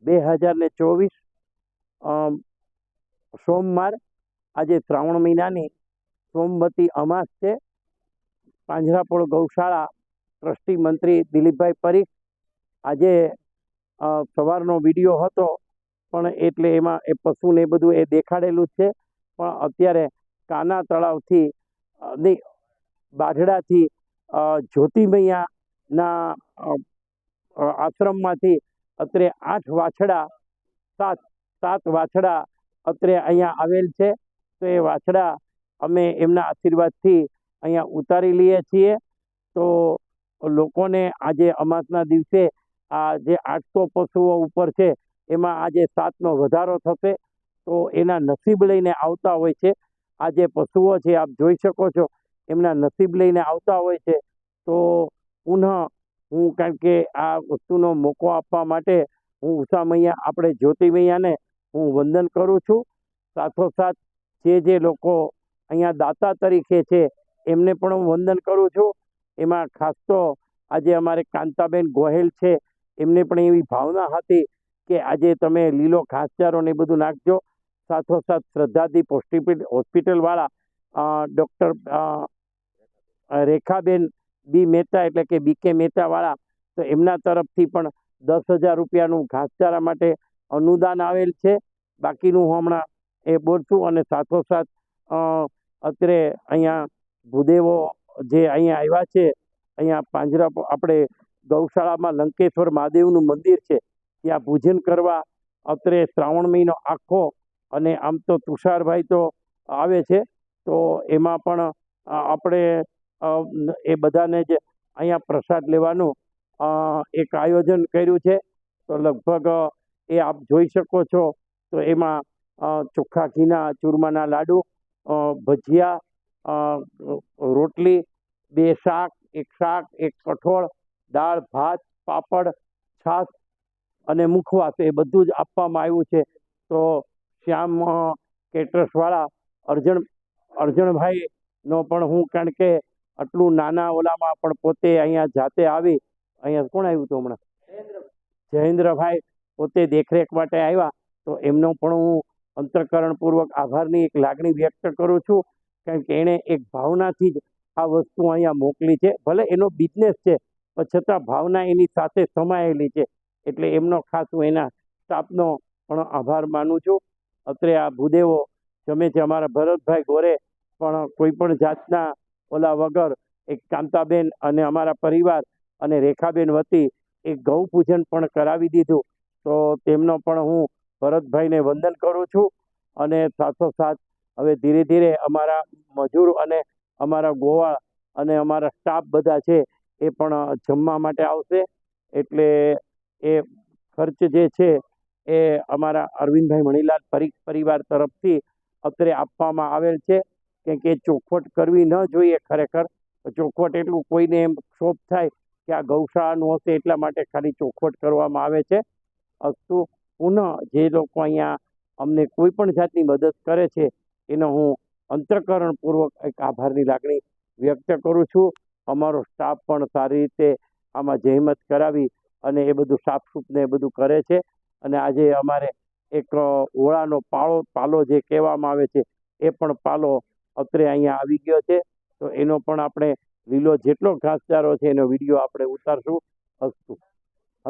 2024 સોમવાર આજે શ્રાવણ મહિનાની સોમવતી અમાસ છે। પાંજરાપોળ ગૌશાળા ટ્રસ્ટી મંત્રી દિલીપભાઈ પરીખ આજે સવારનો વિડીયો હતો પણ એટલે એમાં એ પશુને બધું એ દેખાડેલું છે, પણ અત્યારે કાના તળાવથી બાઢડાથી જ્યોતિમૈયાના આશ્રમમાંથી અત્રે 8 વાછડા 7 વાછડા અત્રે અહીંયા આવેલ છે। તો એ વાછડા અમે એમના આશીર્વાદથી અહીંયા ઉતારી લઈએ છીએ। તો લોકોને આજે અમાસના દિવસે આ જે 800 પશુઓ ઉપર છે એમાં આજે 7નો વધારો થશે, તો એના નસીબ લઈને આવતા હોય છે। આ જે પશુઓ છે આપ જોઈ શકો છો એમના નસીબ લઈને આવતા હોય છે। તો પુનઃ હું કારણ કે આ વસ્તુનો મોકો આપવા માટે હું ઉષા મૈયા આપણે જ્યોતિ મૈયાને હું વંદન કરું છું। સાથોસાથ જે લોકો અહીંયા દાતા તરીકે છે એમને પણ હું વંદન કરું છું। એમાં ખાસ તો આજે અમારે કાંતાબેન ગોહેલ છે, એમને પણ એવી ભાવના હતી કે આજે તમે લીલો ઘાસચારો ને બધું નાખજો। સાથોસાથ શ્રદ્ધાદીપ હોસ્પિટલવાળા ડૉક્ટર રેખાબેન બી મહેતા એટલે કે બીકે મહેતાવાળા, તો એમના તરફથી પણ 10,000 રૂપિયાનું ઘાસચારા માટે અનુદાન આવેલ છે। બાકીનું હું હમણાં એ બોલશું। અને સાથોસાથ અત્રે અહીંયા ભૂદેવો જે અહીંયા આવ્યા છે, અહીંયા પાંજરાપોળ આપણે ગૌશાળામાં લંકેશ્વર મહાદેવનું મંદિર છે ત્યાં પૂજન કરવા અત્રે શ્રાવણ મહિનો આખો, અને આમ તો તુષારભાઈ તો આવે છે, તો એમાં પણ આપણે એ બધાને જ અહીંયા પ્રસાદ લેવાનું એક આયોજન કર્યું છે। તો લગભગ એ આપ જોઈ શકો છો, તો એમાં ચોખ્ખા ઘીના ચૂરમાના લાડુ, ભજીયા, રોટલી, 2 શાક, 1 કઠોળ, દાળ ભાત, પાપડ, છાશ અને મુખવાસ એ બધું જ આપવામાં આવ્યું છે। તો શ્યામ કેટરર્સવાળા અર્જણભાઈનો પણ હું કારણ કે આટલું નાના ઓલામાં પણ પોતે અહીંયા જાતે આવી, અહીંયા કોણ આવ્યું હતું હમણાં, જયેન્દ્રભાઈ પોતે દેખરેખ માટે આવ્યા, તો એમનો પણ હું અંતઃકરણપૂર્વક આભારની એક લાગણી વ્યક્ત કરું છું। કારણ કે એણે એક ભાવનાથી જ આ વસ્તુ અહીંયા મોકલી છે, ભલે એનો બિઝનેસ છે પણ છતાં ભાવના એની સાથે સમાયેલી છે, એટલે એમનો ખાસ હું એના સ્ટાફનો પણ આભાર માનું છું। અત્રે આ ભૂદેવો જમે છે અમારા ભરતભાઈ ગોરે પણ કોઈ પણ જાતના ઓલા વગર એક કાંતાબેન અને અમારા પરિવાર અને રેખાબેન વતી એક ગૌ પૂજન પણ કરાવી દીધું, તો તેમનો પણ હું ભરતભાઈને વંદન કરું છું। અને સાથોસાથ હવે ધીરે ધીરે અમારા મજૂર અને અમારા ગોવાળ અને અમારા સ્ટાફ બધા છે એ પણ જમવા માટે આવશે, એટલે એ ખર્ચ જે છે એ અમારા અરવિંદભાઈ મણીલાલ પરીખ પરિવાર તરફથી અત્રે આપવામાં આવેલ છે। કેમ કે ચોખવટ કરવી ન જોઈએ, ખરેખર ચોખવટ એટલું કોઈને એમ ક્ષોભ થાય કે આ ગૌશાળાનું હશે એટલા માટે ખાલી ચોખવટ કરવામાં આવે છે। અસ્તુ પુનઃ જે લોકો અહીંયા અમને કોઈ પણ જાતની મદદ કરે છે એનો હું અંતઃકરણપૂર્વક એક આભારની લાગણી વ્યક્ત કરું છું। અમારો સ્ટાફ પણ સારી રીતે આમાં જહેમત કરાવી અને એ બધું સાફસૂફ ને એ બધું કરે છે। અને આજે અમારે એક ઓળાનો પાલો જે કહેવામાં આવે છે એ પણ પાલો અત્રે અહીંયા આવી ગયો છે, તો એનો પણ આપણે લીલો જેટલો ઘાસચારો છે એનો વિડીયો આપણે ઉતારશું। અસ્તુ।